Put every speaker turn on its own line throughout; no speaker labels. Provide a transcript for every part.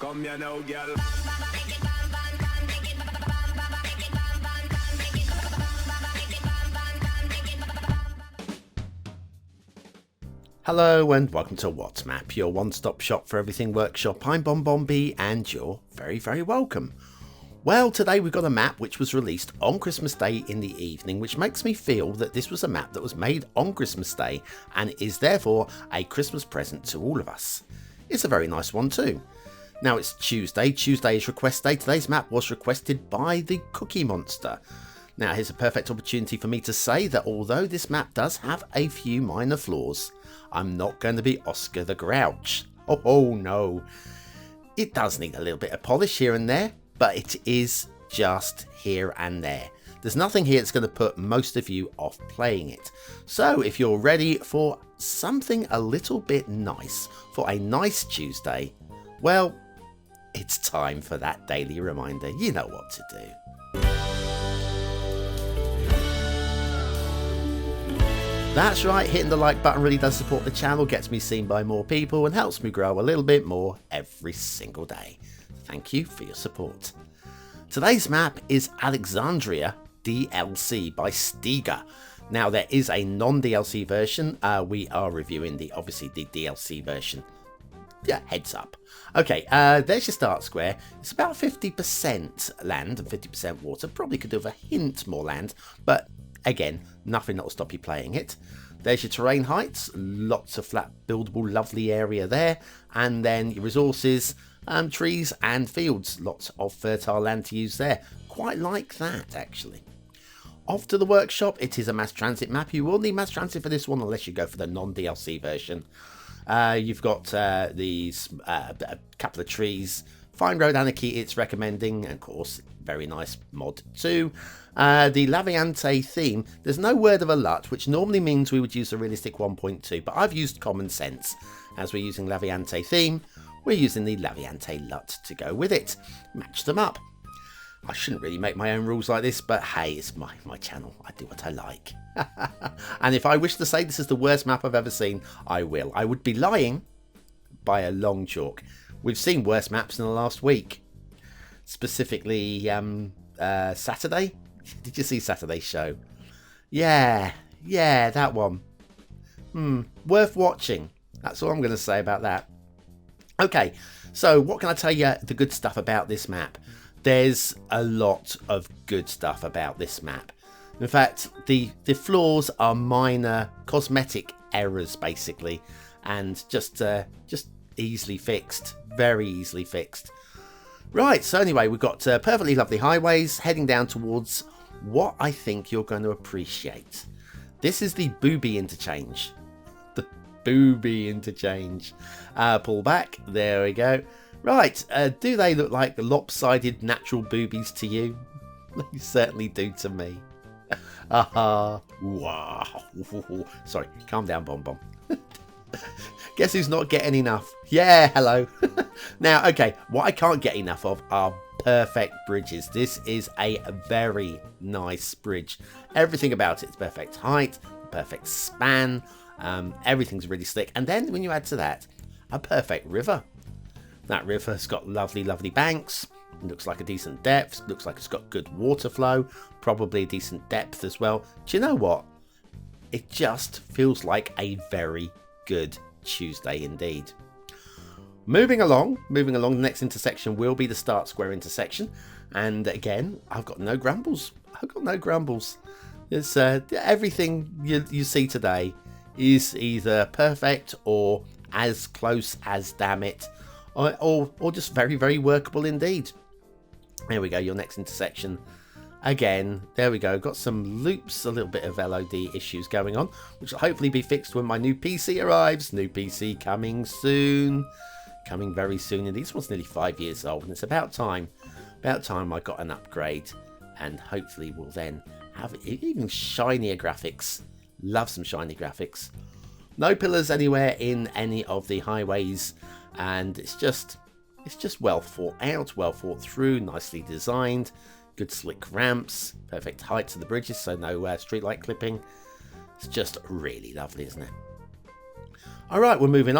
Come here now, girl.
Hello and welcome to What's Map, your one-stop shop for everything workshop. I'm BonBonB and you're very, very welcome. Well, today we've got a map which was released on Christmas Day in the evening, which makes me feel that this was a map that was made on Christmas Day and is therefore a Christmas present to all of us. It's a very nice one too. Now it's Tuesday. Tuesday is request day. Today's map was requested by the Cookie Monster. Now here's a perfect opportunity for me to say that although this map does have a few minor flaws, I'm not going to be Oscar the Grouch. Oh no. It does need a little bit of polish here and there, but it is just here and there. There's nothing here that's going to put most of you off playing it. So if you're ready for something a little bit nice, for a nice Tuesday, well, it's time for that daily reminder. You know what to do. That's right, hitting the like button really does support the channel, gets me seen by more people and helps me grow a little bit more every single day. Thank you for your support. Today's map is Alexandria DLC by Stegar. Now there is a non-DLC version. We are reviewing obviously the DLC version. Yeah, heads up. Okay, there's your start square. It's about 50% land and 50% water. Probably could do with a hint more land, but again, nothing that will stop you playing it. There's your terrain heights, lots of flat buildable lovely area there, and then your resources, trees and fields, lots of fertile land to use there. Quite like that actually. Off to the workshop. It is a mass transit map. You will need mass transit for this one unless you go for the non-DLC version. You've got these a couple of trees, fine road anarchy it's recommending, and of course very nice mod too. The Laviante theme, there's no word of a LUT, which normally means we would use a realistic 1.2, but I've used common sense. As we're using Laviante theme, we're using the Laviante LUT to go with it. Match them up. I shouldn't really make my own rules like this, but hey, it's my channel. I do what I like. And if I wish to say this is the worst map I've ever seen, I will. I would be lying by a long chalk. We've seen worse maps in the last week. Specifically, Saturday. Did you see Saturday's show? Yeah, that one. Worth watching. That's all I'm going to say about that. Okay, so what can I tell you the good stuff about this map? There's a lot of good stuff about this map. In fact, the flaws are minor cosmetic errors, basically, and just easily fixed. Very easily fixed. Right, so anyway, we've got perfectly lovely highways heading down towards what I think you're going to appreciate. This is the Booby interchange. The Booby interchange. Pull back. There we go. Right, do they look like lopsided natural boobies to you? They certainly do to me. Wow. Sorry, calm down, BonBon. Guess who's not getting enough? Yeah, hello. Now, okay, what I can't get enough of are perfect bridges. This is a very nice bridge. Everything about it's perfect height, perfect span. Everything's really slick. And then when you add to that, a perfect river. That river's got lovely, lovely banks. It looks like a decent depth. Looks like it's got good water flow. Probably a decent depth as well. Do you know what? It just feels like a very good Tuesday indeed. Moving along, the next intersection will be the start square intersection. And again, I've got no grumbles. It's, everything you see today is either perfect or as close as damn it. Or just very, very workable indeed. There we go, your next intersection. Again, there we go. Got some loops, a little bit of LOD issues going on, which will hopefully be fixed when my new PC arrives. New PC coming soon. Coming very soon. And this one's nearly 5 years old, and it's about time. About time I got an upgrade. And hopefully we'll then have even shinier graphics. Love some shiny graphics. No pillars anywhere in any of the highways. And it's just well thought out, well thought through, nicely designed, good slick ramps, perfect heights of the bridges, so no streetlight clipping. It's just really lovely, isn't it? Alright, we're moving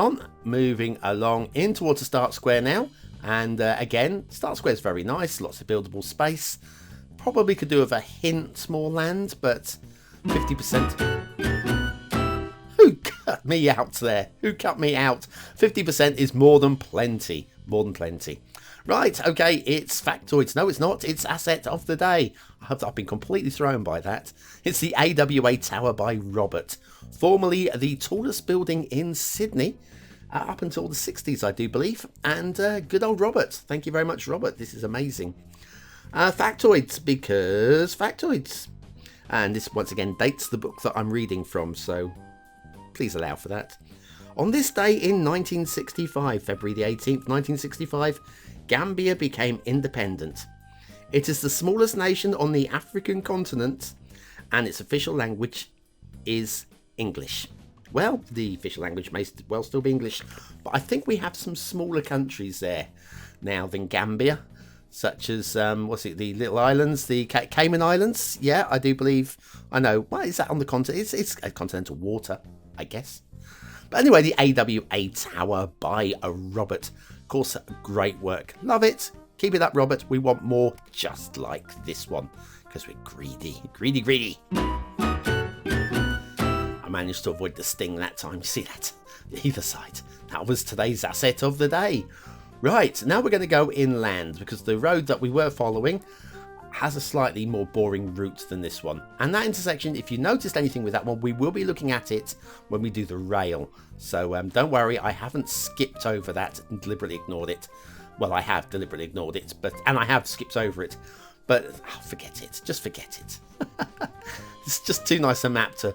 along in towards the start square now, And again, Start Square is very nice, lots of buildable space. Probably could do with a hint more land, but 50%. Who cut me out there? Who cut me out? 50% is more than plenty. More than plenty. Right, okay, it's factoids. No, it's not. It's asset of the day. I've been completely thrown by that. It's the AWA Tower by Robert. Formerly the tallest building in Sydney. Up until the 60s, I do believe. And good old Robert. Thank you very much, Robert. This is amazing. Factoids, because factoids. And this, once again, dates the book that I'm reading from, so please allow for that. On this day in 1965, February the 18th, 1965, Gambia became independent. It is the smallest nation on the African continent, and its official language is English. Well, the official language may well still be English, but I think we have some smaller countries there now than Gambia, such as, the little islands, the Cayman Islands. Yeah, I do believe, I know. What is that on the continent? It's continental water, I guess. But anyway, the AWA Tower by Robert. Of course, great work. Love it. Keep it up, Robert. We want more just like this one, because we're greedy. Greedy, greedy. I managed to avoid the sting that time. You see that? Either side. That was today's asset of the day. Right, now we're going to go inland, because the road that we were following has a slightly more boring route than this one. And that intersection, if you noticed anything with that one, we will be looking at it when we do the rail. So don't worry, I haven't skipped over that and deliberately ignored it. Well, I have deliberately ignored it, and I have skipped over it. But forget it, just forget it. It's just too nice a map to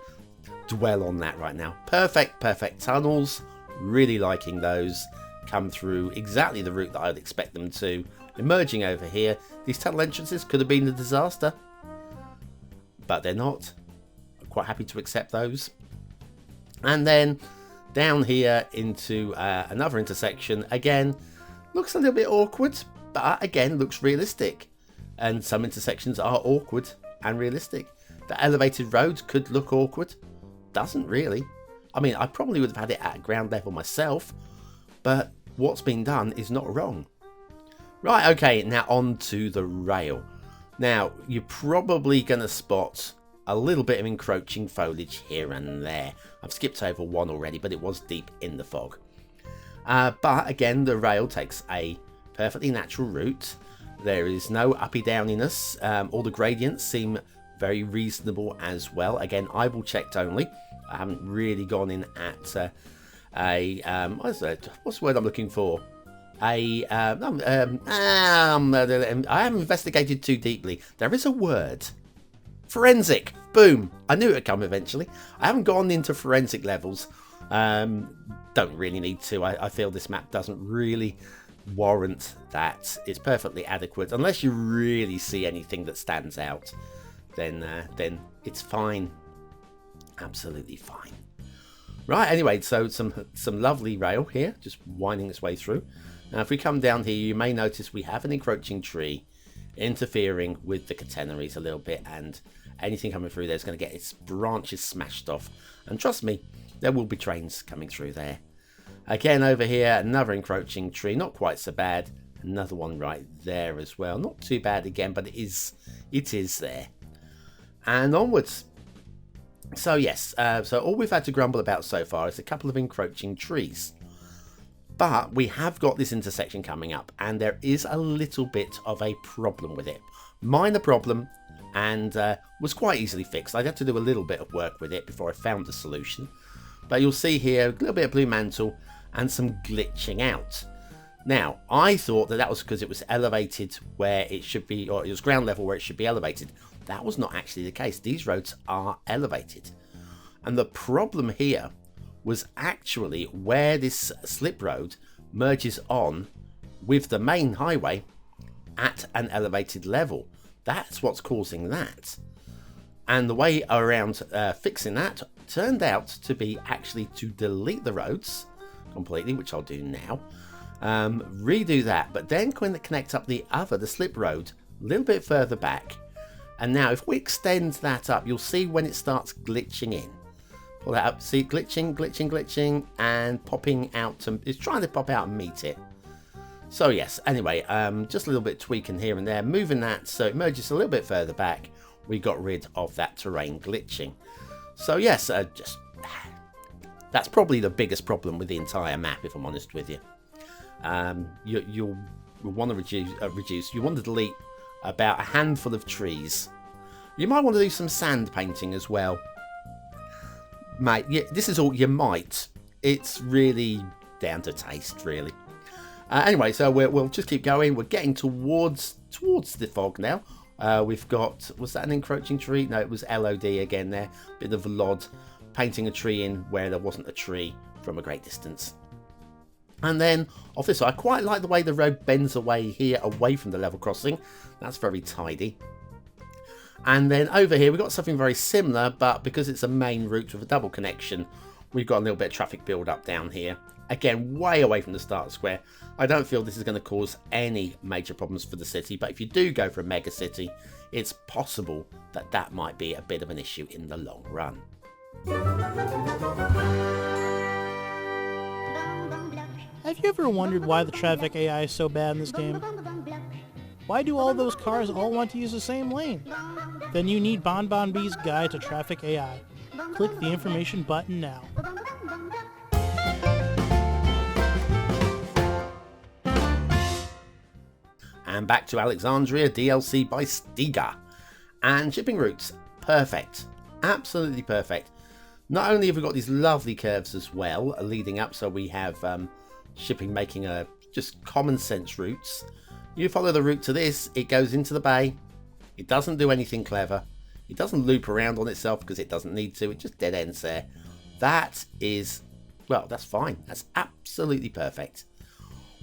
dwell on that right now. Perfect, perfect tunnels. Really liking those. Come through exactly the route that I'd expect them to. Emerging over here, these tunnel entrances could have been a disaster, but they're not. I'm quite happy to accept those. And then down here into another intersection. Again, looks a little bit awkward, but again looks realistic. And some intersections are awkward and realistic. The elevated road could look awkward. Doesn't really. I mean, I probably would have had it at ground level myself, but what's been done is not wrong. Right, okay, now on to the rail. Now, you're probably going to spot a little bit of encroaching foliage here and there. I've skipped over one already, but it was deep in the fog. But again, the rail takes a perfectly natural route. There is no uppy-downiness. All the gradients seem very reasonable as well. Again, eyeball checked only. I haven't really gone in at what's the word I'm looking for? I haven't investigated too deeply. There is a word. Forensic. Boom. I knew it would come eventually. I haven't gone into forensic levels. Don't really need to. I feel this map doesn't really warrant that. It's perfectly adequate. Unless you really see anything that stands out, then it's fine. Absolutely fine. Right, anyway, so some lovely rail here, just winding its way through. Now, if we come down here, you may notice we have an encroaching tree interfering with the catenaries a little bit, and anything coming through there is going to get its branches smashed off. And trust me, there will be trains coming through there. Again, over here, another encroaching tree, not quite so bad. Another one right there as well. Not too bad again, but it is there. And onwards. So yes, so all we've had to grumble about so far is a couple of encroaching trees. But we have got this intersection coming up, and there is a little bit of a problem with it. Minor problem, and was quite easily fixed. I'd have to do a little bit of work with it before I found the solution. But you'll see here a little bit of blue mantle and some glitching out. Now, I thought that was because it was elevated where it should be, or it was ground level where it should be elevated. That was not actually the case. These roads are elevated. And the problem here was actually where this slip road merges on with the main highway at an elevated level. That's what's causing that. And the way around fixing that turned out to be actually to delete the roads completely, which I'll do now. Redo that, but then connect up the slip road a little bit further back. And now if we extend that up, you'll see when it starts glitching in. Pull that up, see glitching, and popping out. It's trying to pop out and meet it. So yes, anyway, just a little bit tweaking here and there, moving that so it merges a little bit further back. We got rid of that terrain glitching. So yes, that's probably the biggest problem with the entire map, if I'm honest with you. You'll want to reduce. You want to delete about a handful of trees. You might want to do some sand painting as well. Mate, yeah, this is all you might. It's really down to taste, really. Anyway, so we'll just keep going. We're getting towards the fog now. We've got, was that an encroaching tree? No, it was LOD again there. Bit of LOD, painting a tree in where there wasn't a tree from a great distance. And then off this side, I quite like the way the road bends away here, away from the level crossing. That's very tidy. And then over here, we've got something very similar, but because it's a main route with a double connection, we've got a little bit of traffic build up down here. Again, way away from the start square. I don't feel this is going to cause any major problems for the city, but if you do go for a mega city, it's possible that that might be a bit of an issue in the long run.
Have you ever wondered why the traffic AI is so bad in this game? Why do all those cars all want to use the same lane? Then you need BonBonB's Guide to Traffic AI. Click the information button now.
And back to Alexandria DLC by Stegar. And shipping routes, perfect. Absolutely perfect. Not only have we got these lovely curves as well leading up, so we have shipping making just common sense routes. You follow the route to this, it goes into the bay. It doesn't do anything clever. It doesn't loop around on itself because it doesn't need to. It just dead ends there. That is, well, that's fine. That's absolutely perfect.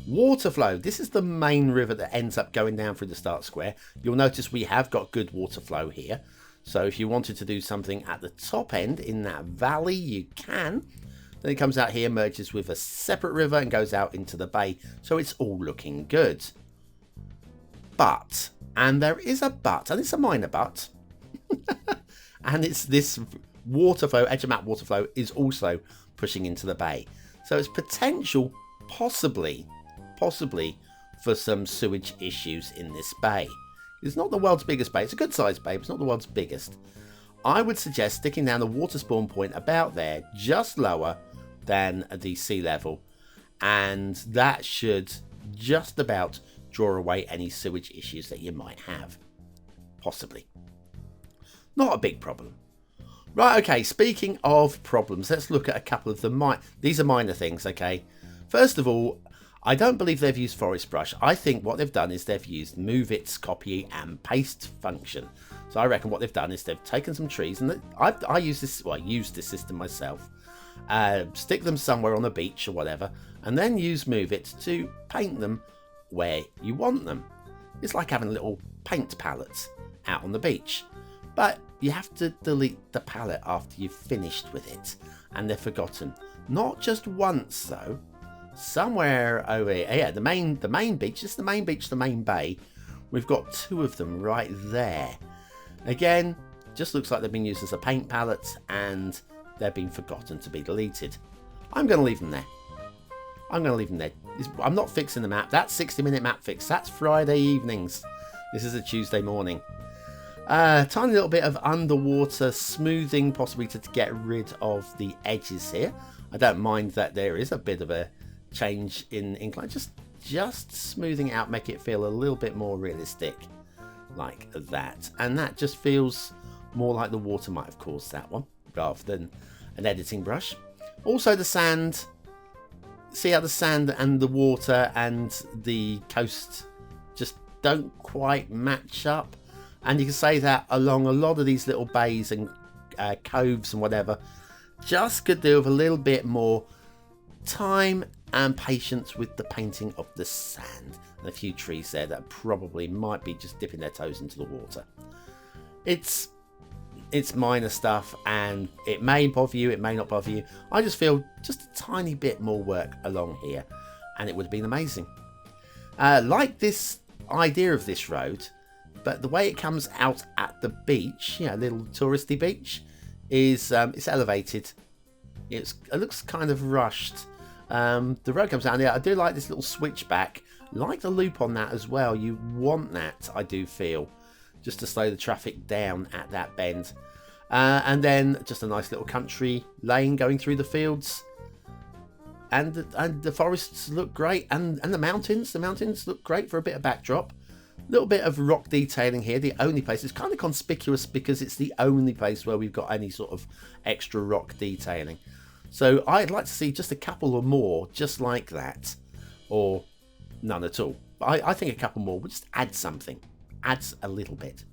Water flow. This is the main river that ends up going down through the start square. You'll notice we have got good water flow here. So if you wanted to do something at the top end in that valley, you can. Then it comes out here, merges with a separate river and goes out into the bay. So it's all looking good. But, and there is a but, and it's a minor but, and it's this water flow, edge of map water flow is also pushing into the bay. So it's potential, possibly for some sewage issues in this bay. It's not the world's biggest bay. It's a good sized bay, but it's not the world's biggest. I would suggest sticking down the water spawn point about there, just lower than the sea level. And that should just about draw away any sewage issues that you might have. Possibly. Not a big problem. Right, okay, speaking of problems, let's look at a couple of the these are minor things, okay? First of all, I don't believe they've used Forest Brush. I think what they've done is they've used Move Its Copy and Paste function. So I reckon what they've done is they've taken some trees, and I use this, well, I use this system myself. Stick them somewhere on the beach or whatever, and then use Move It to paint them where you want them. It's like having little paint palettes out on the beach. But you have to delete the palette after you've finished with it, and they're forgotten. Not just once though. Somewhere over here, yeah, the main beach, just the main beach, the main bay. We've got two of them right there. Again, just looks like they've been used as a paint palette and they've been forgotten to be deleted. I'm going to leave them there. I'm not fixing the map. That's 60-minute map fix. That's Friday evenings. This is a Tuesday morning. Tiny little bit of underwater smoothing, possibly to get rid of the edges here. I don't mind that there is a bit of a change in incline. Just smoothing it out, make it feel a little bit more realistic, like that. And that just feels more like the water might have caused that one, rather than an editing brush. Also the sand. See how the sand and the water and the coast just don't quite match up. And you can say that along a lot of these little bays and coves and whatever. Just could do with a little bit more time and patience with the painting of the sand. And a few trees there that probably might be just dipping their toes into the water. It's minor stuff, and it may bother you, it may not bother you. I just feel just a tiny bit more work along here, and it would have been amazing. Like this idea of this road, but the way it comes out at the beach, you know, little touristy beach, is it's elevated. It looks kind of rushed. The road comes down here. I do like this little switchback. Like the loop on that as well. You want that, I do feel, just to slow the traffic down at that bend. And then just a nice little country lane going through the fields. And the forests look great. And the mountains look great for a bit of backdrop. A little bit of rock detailing here. The only place is kind of conspicuous because it's the only place where we've got any sort of extra rock detailing. So I'd like to see just a couple or more just like that. Or none at all. But I think a couple more would just add something. Adds a little bit.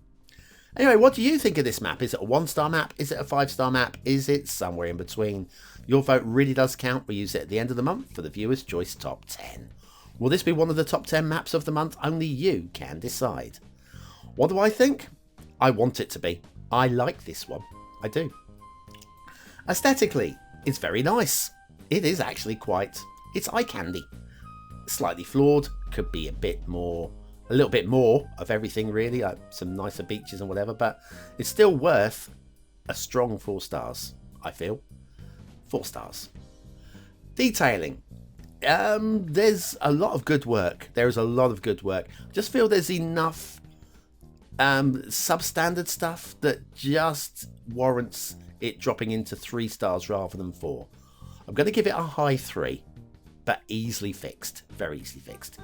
Anyway, what do you think of this map? Is it a 1-star map? Is it a 5-star map? Is it somewhere in between? Your vote really does count. We use it at the end of the month for the Viewers' Choice Top 10. Will this be one of the top 10 maps of the month? Only you can decide. What do I think? I want it to be. I like this one. I do. Aesthetically, it's very nice. It is actually it's eye candy. Slightly flawed. Could be a little bit more of everything really, like some nicer beaches and whatever, but it's still worth a strong 4 stars, I feel. 4 stars. Detailing. There's a lot of good work. There is a lot of good work. I just feel there's enough substandard stuff that just warrants it dropping into 3 stars rather than 4. I'm going to give it a high 3, but easily fixed. Very easily fixed.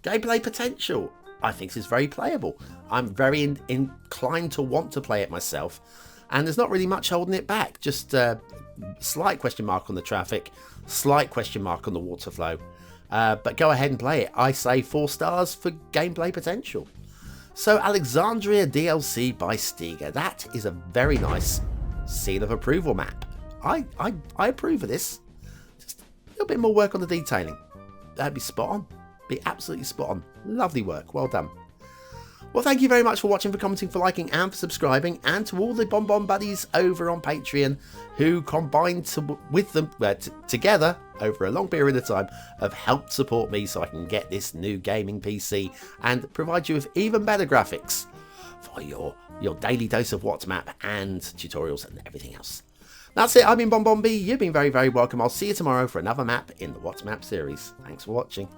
Gameplay potential. I think this is very playable. I'm very inclined to want to play it myself. And there's not really much holding it back. Just a slight question mark on the traffic. Slight question mark on the water flow. But go ahead and play it. I say 4 stars for gameplay potential. So Alexandria DLC by Stegar. That is a very nice seal of approval map. I approve of this. Just a little bit more work on the detailing. That'd be spot on. Be absolutely spot on. Lovely work. Well done. Well, thank you very much for watching, for commenting, for liking and for subscribing, and to all the BonBon buddies over on Patreon who combined together over a long period of time have helped support me so I can get this new gaming PC and provide you with even better graphics for your daily dose of WhatsApp and tutorials and everything else. That's it. I've been BonBonB. You've been very, very welcome. I'll see you tomorrow for another map in the WhatsApp series. Thanks for watching.